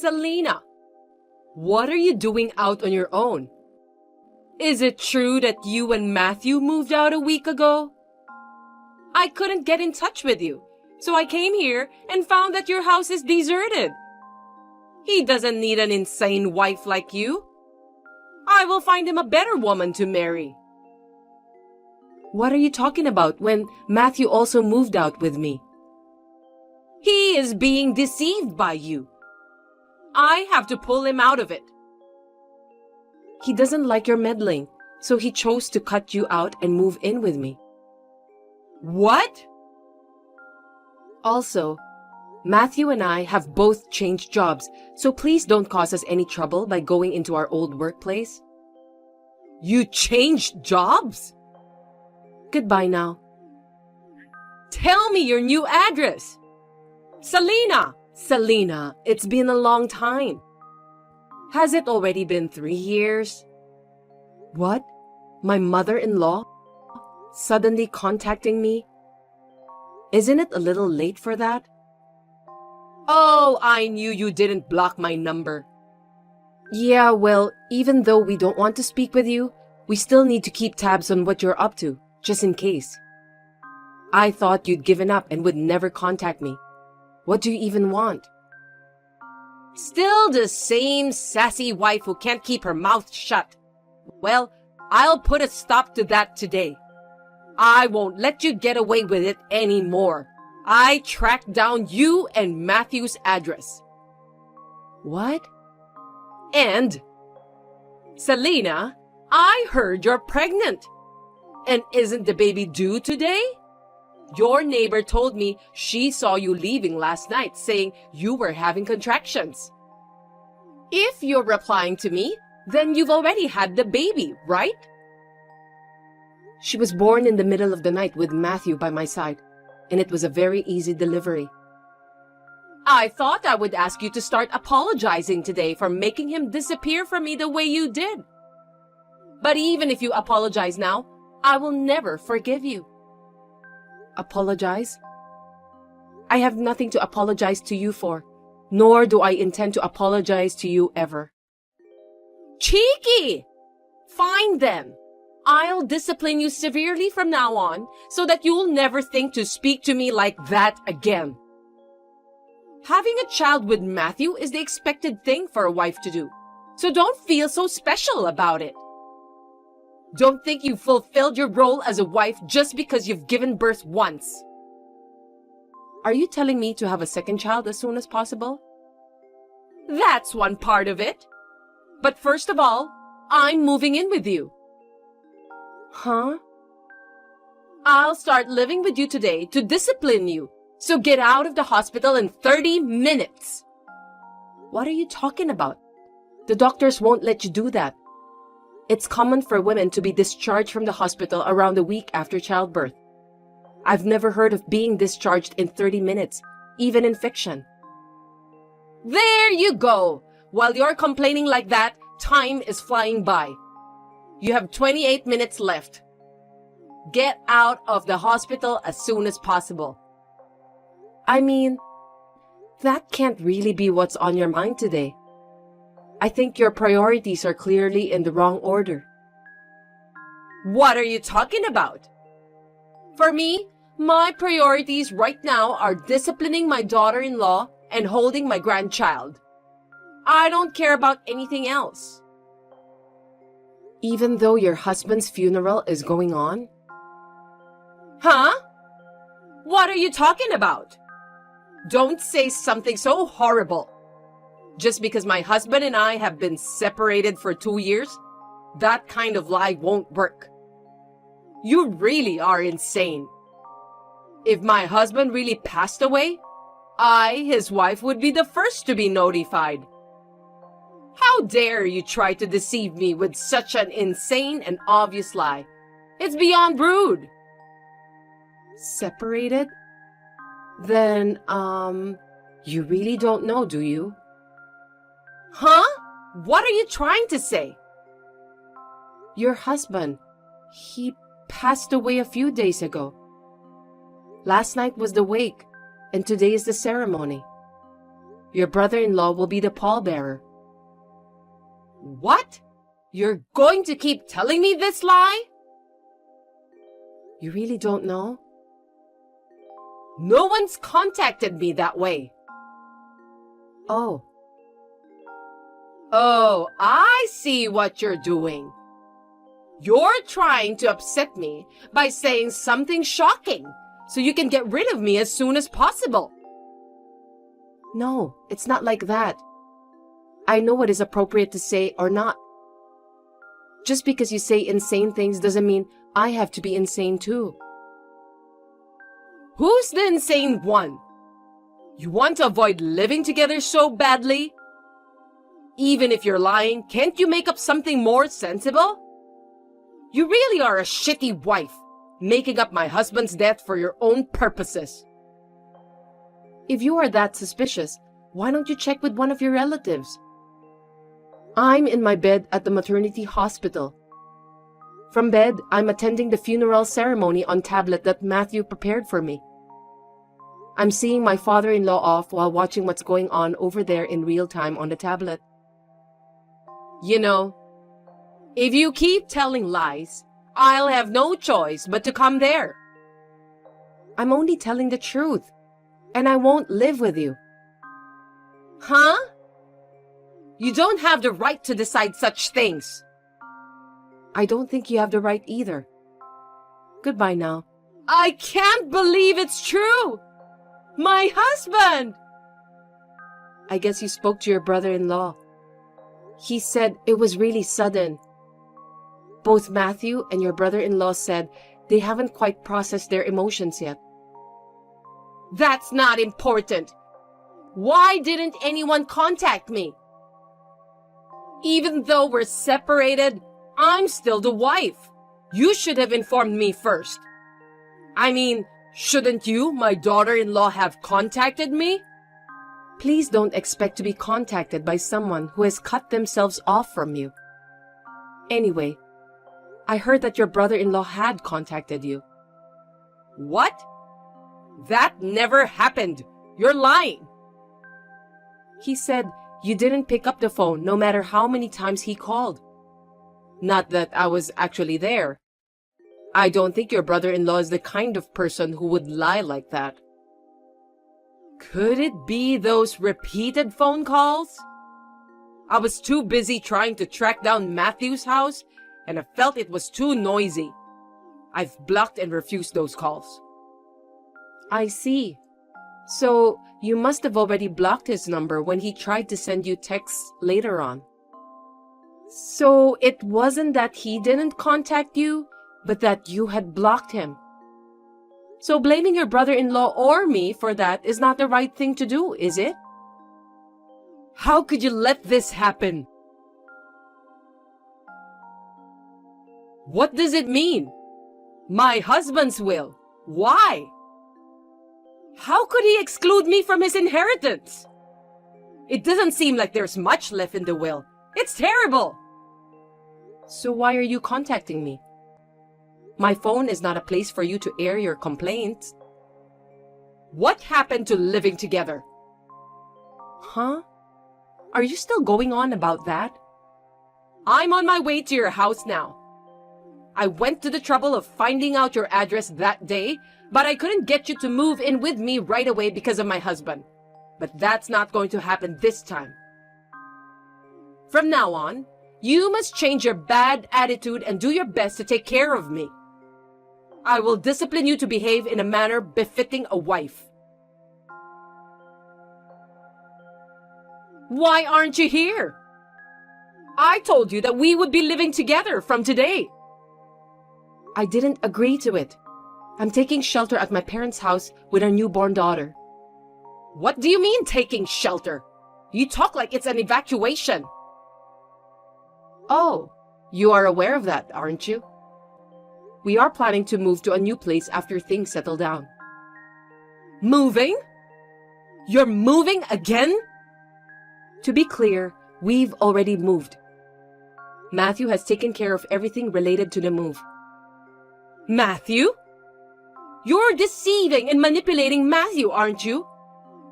Selena, what are you doing out on your own? Is it true that you and Matthew moved out a week ago? I couldn't get in touch with you, so I came here and found that your house is deserted. He doesn't need an insane wife like you. I will find him a better woman to marry. What are you talking about when Matthew also moved out with me? He is being deceived by you. I have to pull him out of it. He doesn't like your meddling, so he chose to cut you out and move in with me. What? Also, Matthew and I have both changed jobs, so please don't cause us any trouble by going into our old workplace. You changed jobs? Goodbye now. Tell me your new address. Selena, it's been a long time. Has it already been 3 years? What? My mother-in-law? Suddenly contacting me? Isn't it a little late for that? Oh, I knew you didn't block my number. Yeah, well, even though we don't want to speak with you, we still need to keep tabs on what you're up to, just in case. I thought you'd given up and would never contact me. What do you even want? Still the same sassy wife who can't keep her mouth shut. Well, I'll put a stop to that today. I won't let you get away with it anymore. I tracked down you and Matthew's address. What? And, Selena, I heard you're pregnant. And isn't the baby due today? Your neighbor told me she saw you leaving last night, saying you were having contractions. If you're replying to me, then you've already had the baby, right? She was born in the middle of the night with Matthew by my side, and it was a very easy delivery. I thought I would ask you to start apologizing today for making him disappear from me the way you did. But even if you apologize now, I will never forgive you. Apologize? I have nothing to apologize to you for, nor do I intend to apologize to you ever. Cheeky! Fine then. I'll discipline you severely from now on so that you'll never think to speak to me like that again. Having a child with Matthew is the expected thing for a wife to do, so don't feel so special about it. Don't think you've fulfilled your role as a wife just because you've given birth once. Are you telling me to have a second child as soon as possible? That's one part of it. But first of all, I'm moving in with you. Huh? I'll start living with you today to discipline you, so get out of the hospital in 30 minutes. What are you talking about? The doctors won't let you do that. It's common for women to be discharged from the hospital around a week after childbirth. I've never heard of being discharged in 30 minutes, even in fiction. There you go! While you're complaining like that, time is flying by. You have 28 minutes left. Get out of the hospital as soon as possible. I mean, that can't really be what's on your mind today. I think your priorities are clearly in the wrong order. What are you talking about? For me, my priorities right now are disciplining my daughter-in-law and holding my grandchild. I don't care about anything else. Even though your husband's funeral is going on? Huh? What are you talking about? Don't say something so horrible. Just because my husband and I have been separated for 2 years, that kind of lie won't work. You really are insane. If my husband really passed away, I, his wife, would be the first to be notified. How dare you try to deceive me with such an insane and obvious lie? It's beyond rude. Separated? Then, you really don't know, do you? Huh? What are you trying to say? Your husband, he passed away a few days ago. Last night was the wake, and today is the ceremony. Your brother-in-law will be the pallbearer. What? You're going to keep telling me this lie? You really don't know? No one's contacted me that way. Oh. Oh, I see what you're doing. You're trying to upset me by saying something shocking so you can get rid of me as soon as possible. No, it's not like that. I know what is appropriate to say or not. Just because you say insane things doesn't mean I have to be insane too. Who's the insane one? You want to avoid living together so badly? Even if you're lying, can't you make up something more sensible? You really are a shitty wife, making up my husband's death for your own purposes. If you are that suspicious, why don't you check with one of your relatives? I'm in my bed at the maternity hospital. From bed, I'm attending the funeral ceremony on tablet that Matthew prepared for me. I'm seeing my father-in-law off while watching what's going on over there in real time on the tablet. You know, if you keep telling lies, I'll have no choice but to come there. I'm only telling the truth, and I won't live with you. Huh? You don't have the right to decide such things. I don't think you have the right either. Goodbye now. I can't believe it's true! My husband! I guess you spoke to your brother-in-law. He said it was really sudden. Both Matthew and your brother-in-law said they haven't quite processed their emotions yet. That's not important. Why didn't anyone contact me? Even though we're separated, I'm still the wife. You should have informed me first. I mean, shouldn't you, my daughter-in-law, have contacted me? Please don't expect to be contacted by someone who has cut themselves off from you. Anyway, I heard that your brother-in-law had contacted you. What? That never happened. You're lying. He said you didn't pick up the phone no matter how many times he called. Not that I was actually there. I don't think your brother-in-law is the kind of person who would lie like that. Could it be those repeated phone calls? I was too busy trying to track down Matthew's house, and I felt it was too noisy. I've blocked and refused those calls. I see. So, you must have already blocked his number when he tried to send you texts later on. So, it wasn't that he didn't contact you, but that you had blocked him. So blaming your brother-in-law or me for that is not the right thing to do, is it? How could you let this happen? What does it mean? My husband's will. Why? How could he exclude me from his inheritance? It doesn't seem like there's much left in the will. It's terrible. So why are you contacting me? My phone is not a place for you to air your complaints. What happened to living together? Huh? Are you still going on about that? I'm on my way to your house now. I went to the trouble of finding out your address that day, but I couldn't get you to move in with me right away because of my husband. But that's not going to happen this time. From now on, you must change your bad attitude and do your best to take care of me. I will discipline you to behave in a manner befitting a wife. Why aren't you here? I told you that we would be living together from today. I didn't agree to it. I'm taking shelter at my parents' house with our newborn daughter. What do you mean taking shelter? You talk like it's an evacuation. Oh, you are aware of that, aren't you? We are planning to move to a new place after things settle down. Moving? You're moving again? To be clear, we've already moved. Matthew has taken care of everything related to the move. Matthew? You're deceiving and manipulating Matthew, aren't you?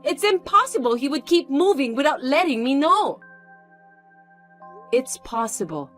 It's impossible he would keep moving without letting me know. It's possible.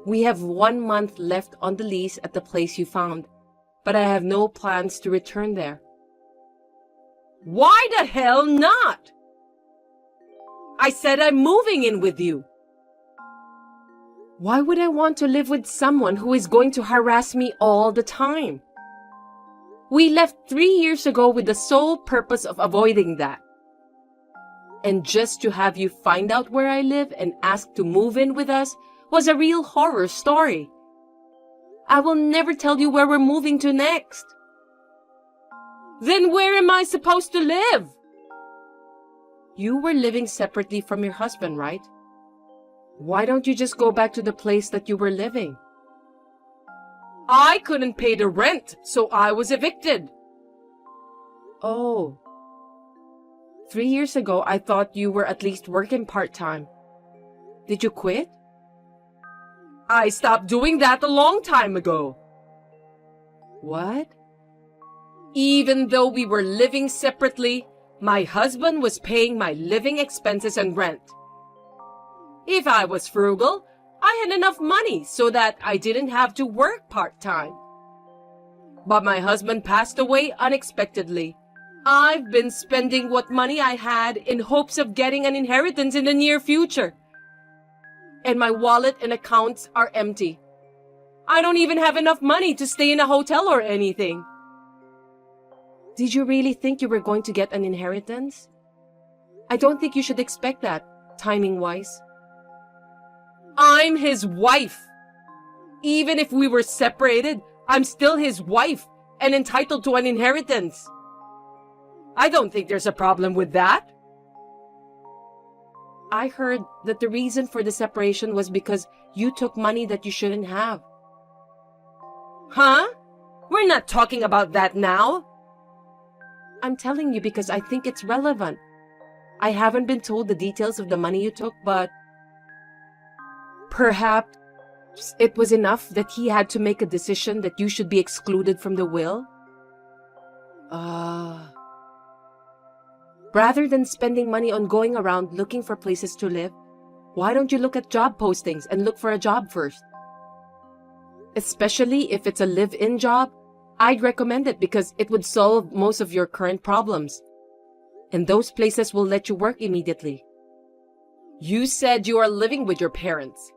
We have 1 month left on the lease at the place you found, but I have no plans to return there. Why the hell not? I said I'm moving in with you. Why would I want to live with someone who is going to harass me all the time? We left 3 years ago with the sole purpose of avoiding that. And just to have you find out where I live and ask to move in with us was a real horror story. I will never tell you where we're moving to next. Then where am I supposed to live? You were living separately from your husband, right? Why don't you just go back to the place that you were living? I couldn't pay the rent, so I was evicted. Oh. 3 years ago, I thought you were at least working part-time. Did you quit? I stopped doing that a long time ago. What? Even though we were living separately, my husband was paying my living expenses and rent. If I was frugal, I had enough money so that I didn't have to work part-time. But my husband passed away unexpectedly. I've been spending what money I had in hopes of getting an inheritance in the near future. And my wallet and accounts are empty. I don't even have enough money to stay in a hotel or anything. Did you really think you were going to get an inheritance? I don't think you should expect that, timing-wise. I'm his wife. Even if we were separated, I'm still his wife and entitled to an inheritance. I don't think there's a problem with that. I heard that the reason for the separation was because you took money that you shouldn't have. Huh? We're not talking about that now. I'm telling you because I think it's relevant. I haven't been told the details of the money you took, but perhaps it was enough that he had to make a decision that you should be excluded from the will. Rather than spending money on going around looking for places to live, why don't you look at job postings and look for a job first? Especially if it's a live-in job, I'd recommend it because it would solve most of your current problems. And those places will let you work immediately. You said you are living with your parents.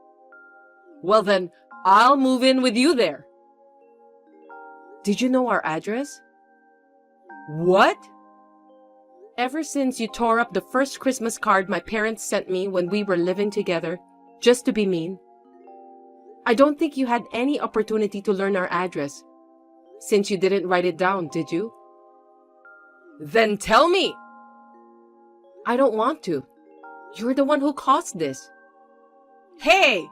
Well then, I'll move in with you there. Did you know our address? What? Ever since you tore up the first Christmas card my parents sent me when we were living together, just to be mean, I don't think you had any opportunity to learn our address, since you didn't write it down, did you? Then tell me! I don't want to. You're the one who caused this. Hey!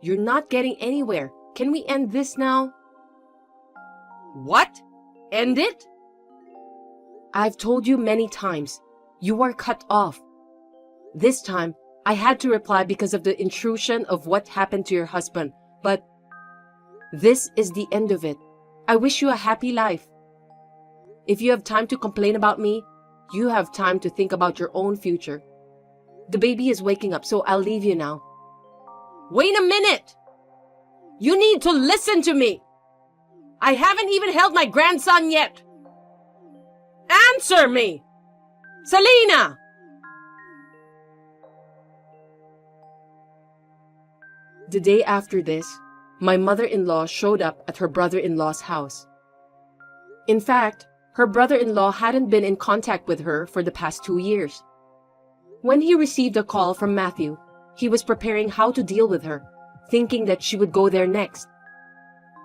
You're not getting anywhere. Can we end this now? What? End it? I've told you many times, you are cut off. This time, I had to reply because of the intrusion of what happened to your husband, but this is the end of it. I wish you a happy life. If you have time to complain about me, you have time to think about your own future. The baby is waking up, so I'll leave you now. Wait a minute! You need to listen to me! I haven't even held my grandson yet! Answer me! Selena! The day after this, my mother-in-law showed up at her brother-in-law's house. In fact, her brother-in-law hadn't been in contact with her for the past 2 years. When he received a call from Matthew, he was preparing how to deal with her, thinking that she would go there next.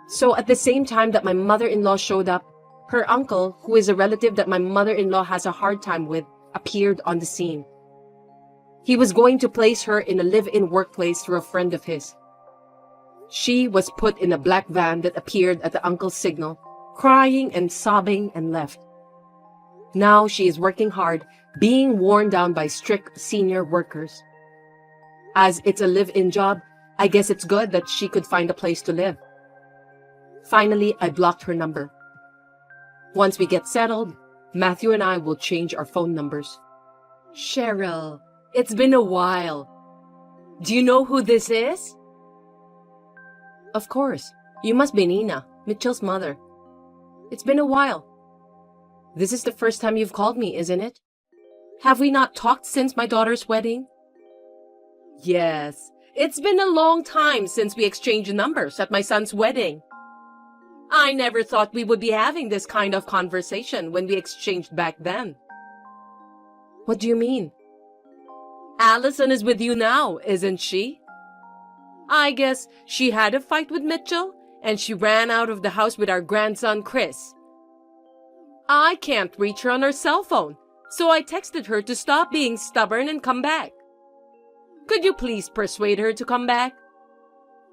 So at the same time that my mother-in-law showed up, her uncle, who is a relative that my mother-in-law has a hard time with, appeared on the scene. He was going to place her in a live-in workplace through a friend of his. She was put in a black van that appeared at the uncle's signal, crying and sobbing, and left. Now she is working hard, being worn down by strict senior workers. As it's a live-in job, I guess it's good that she could find a place to live. Finally, I blocked her number. Once we get settled, Matthew and I will change our phone numbers. Cheryl, it's been a while. Do you know who this is? Of course. You must be Nina, Mitchell's mother. It's been a while. This is the first time you've called me, isn't it? Have we not talked since my daughter's wedding? Yes, it's been a long time since we exchanged numbers at my son's wedding. I never thought we would be having this kind of conversation when we exchanged back then. What do you mean? Allison is with you now, isn't she? I guess she had a fight with Mitchell and she ran out of the house with our grandson Chris. I can't reach her on her cell phone, so I texted her to stop being stubborn and come back. Could you please persuade her to come back?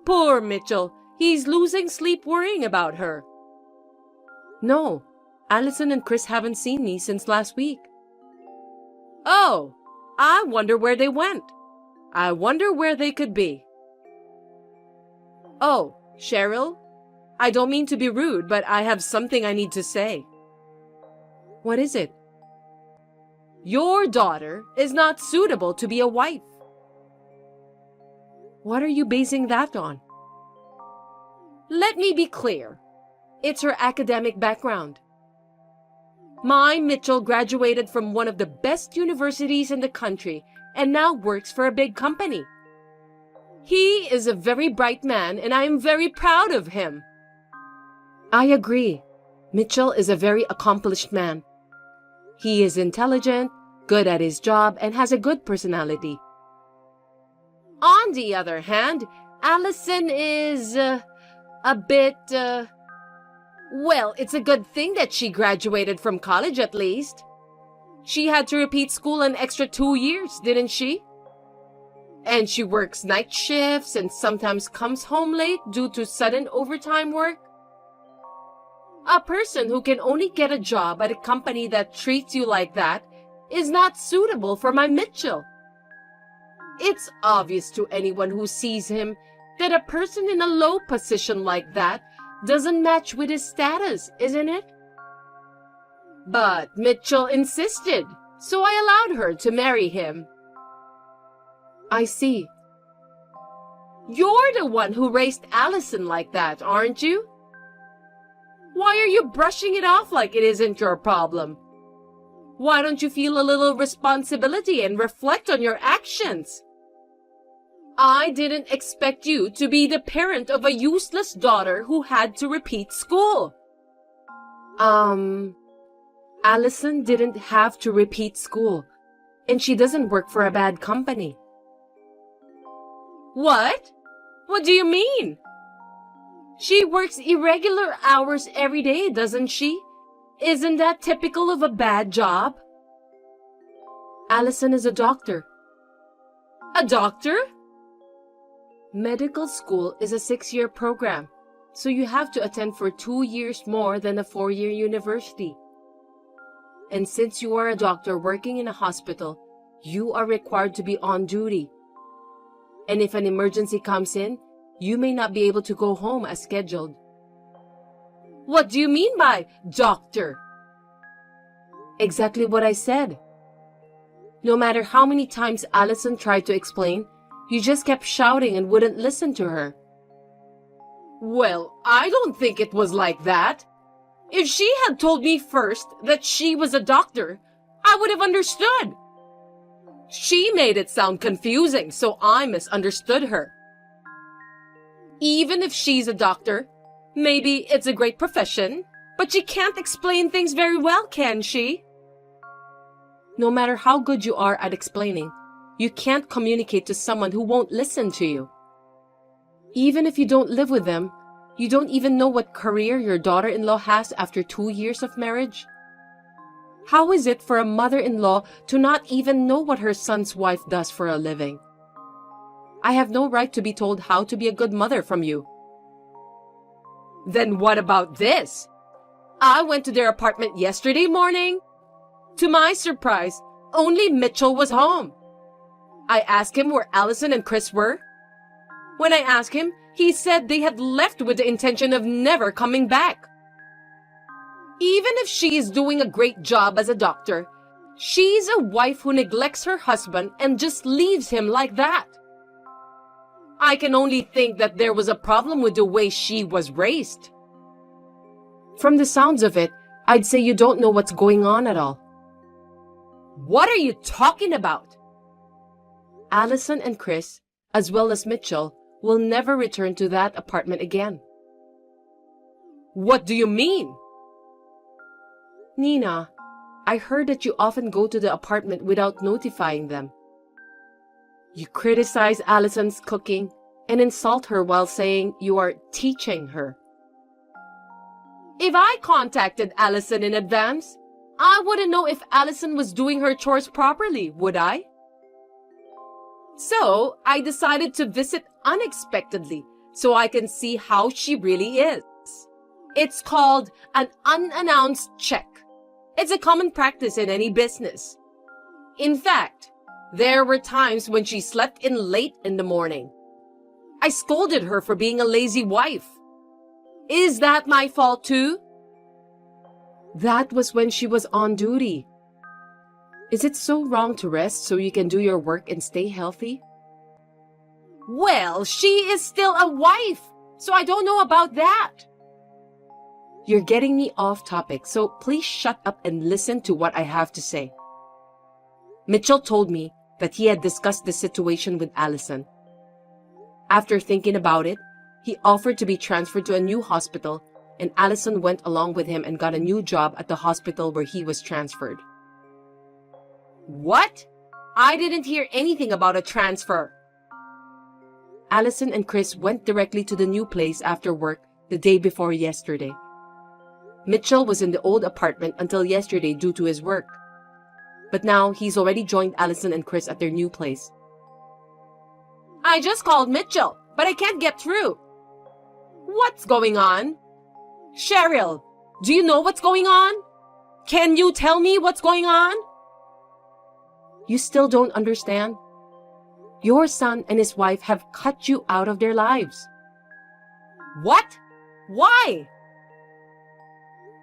Poor Mitchell, he's losing sleep worrying about her. No, Allison and Chris haven't seen me since last week. Oh, I wonder where they went. I wonder where they could be. Oh, Cheryl, I don't mean to be rude, but I have something I need to say. What is it? Your daughter is not suitable to be a wife. What are you basing that on? Let me be clear. It's her academic background. My Mitchell graduated from one of the best universities in the country and now works for a big company. He is a very bright man and I am very proud of him. I agree. Mitchell is a very accomplished man. He is intelligent, good at his job, and has a good personality. On the other hand, Allison is a bit, well, it's a good thing that she graduated from college at least. She had to repeat school an extra 2 years, didn't she? And she works night shifts and sometimes comes home late due to sudden overtime work. A person who can only get a job at a company that treats you like that is not suitable for my Mitchell. It's obvious to anyone who sees him that a person in a low position like that doesn't match with his status, isn't it? But Mitchell insisted, so I allowed her to marry him. I see. You're the one who raised Allison like that, aren't you? Why are you brushing it off like it isn't your problem? Why don't you feel a little responsibility and reflect on your actions? I didn't expect you to be the parent of a useless daughter who had to repeat school. Allison didn't have to repeat school, and she doesn't work for a bad company. What? What do you mean? She works irregular hours every day, doesn't she? Isn't that typical of a bad job? Allison is a doctor. A doctor? Medical school is a 6-year program, so you have to attend for 2 years more than a 4-year university. And since you are a doctor working in a hospital, you are required to be on duty. And if an emergency comes in, you may not be able to go home as scheduled. What do you mean by doctor? Exactly what I said. No matter how many times Allison tried to explain, you just kept shouting and wouldn't listen to her. Well, I don't think it was like that. If she had told me first that she was a doctor, I would have understood. She made it sound confusing, so I misunderstood her. Even if she's a doctor, maybe it's a great profession, but she can't explain things very well, can she? No matter how good you are at explaining, you can't communicate to someone who won't listen to you. Even if you don't live with them, you don't even know what career your daughter-in-law has after 2 years of marriage. How is it for a mother-in-law to not even know what her son's wife does for a living? I have no right to be told how to be a good mother from you. Then what about this? I went to their apartment yesterday morning. To my surprise, only Mitchell was home. I asked him where Allison and Chris were. When I asked him, he said they had left with the intention of never coming back. Even if she is doing a great job as a doctor, she's a wife who neglects her husband and just leaves him like that. I can only think that there was a problem with the way she was raised. From the sounds of it, I'd say you don't know what's going on at all. What are you talking about? Allison and Chris, as well as Mitchell, will never return to that apartment again. What do you mean? Nina, I heard that you often go to the apartment without notifying them. You criticize Allison's cooking and insult her while saying you are teaching her. If I contacted Allison in advance, I wouldn't know if Allison was doing her chores properly, would I? So, I decided to visit unexpectedly so I can see how she really is. It's called an unannounced check. It's a common practice in any business. In fact, there were times when she slept in late in the morning. I scolded her for being a lazy wife. Is that my fault too? That was when she was on duty. Is it so wrong to rest so you can do your work and stay healthy? Well, she is still a wife, so I don't know about that. You're getting me off topic, so please shut up and listen to what I have to say. Mitchell told me that he had discussed the situation with Allison. After thinking about it, he offered to be transferred to a new hospital, and Allison went along with him and got a new job at the hospital where he was transferred. What? I didn't hear anything about a transfer. Allison and Chris went directly to the new place after work the day before yesterday. Mitchell was in the old apartment until yesterday due to his work. But now he's already joined Allison and Chris at their new place. I just called Mitchell, but I can't get through. What's going on? Cheryl, do you know what's going on? Can you tell me what's going on? You still don't understand? Your son and his wife have cut you out of their lives. What? Why?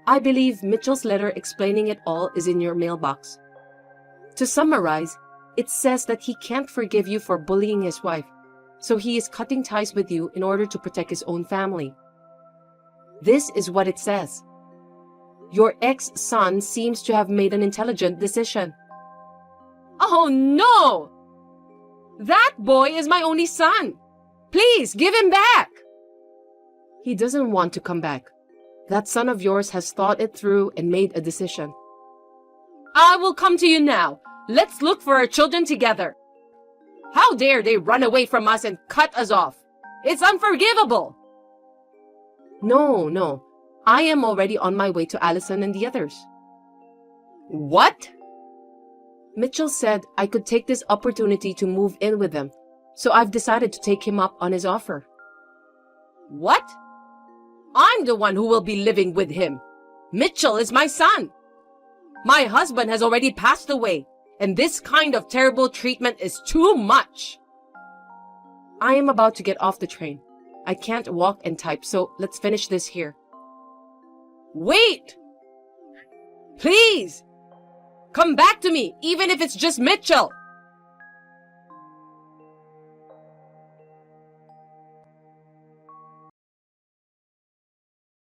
I believe Mitchell's letter explaining it all is in your mailbox. To summarize, it says that he can't forgive you for bullying his wife, so he is cutting ties with you in order to protect his own family. This is what it says. Your ex-son seems to have made an intelligent decision. Oh no! That boy is my only son. Please, give him back. He doesn't want to come back. That son of yours has thought it through and made a decision. I will come to you now. Let's look for our children together. How dare they run away from us and cut us off? It's unforgivable. No. I am already on my way to Allison and the others. What? Mitchell said I could take this opportunity to move in with them, so I've decided to take him up on his offer. What? I'm the one who will be living with him. Mitchell is my son. My husband has already passed away, and this kind of terrible treatment is too much. I am about to get off the train. I can't walk and type, so let's finish this here. Wait! Please! Come back to me, even if it's just Mitchell!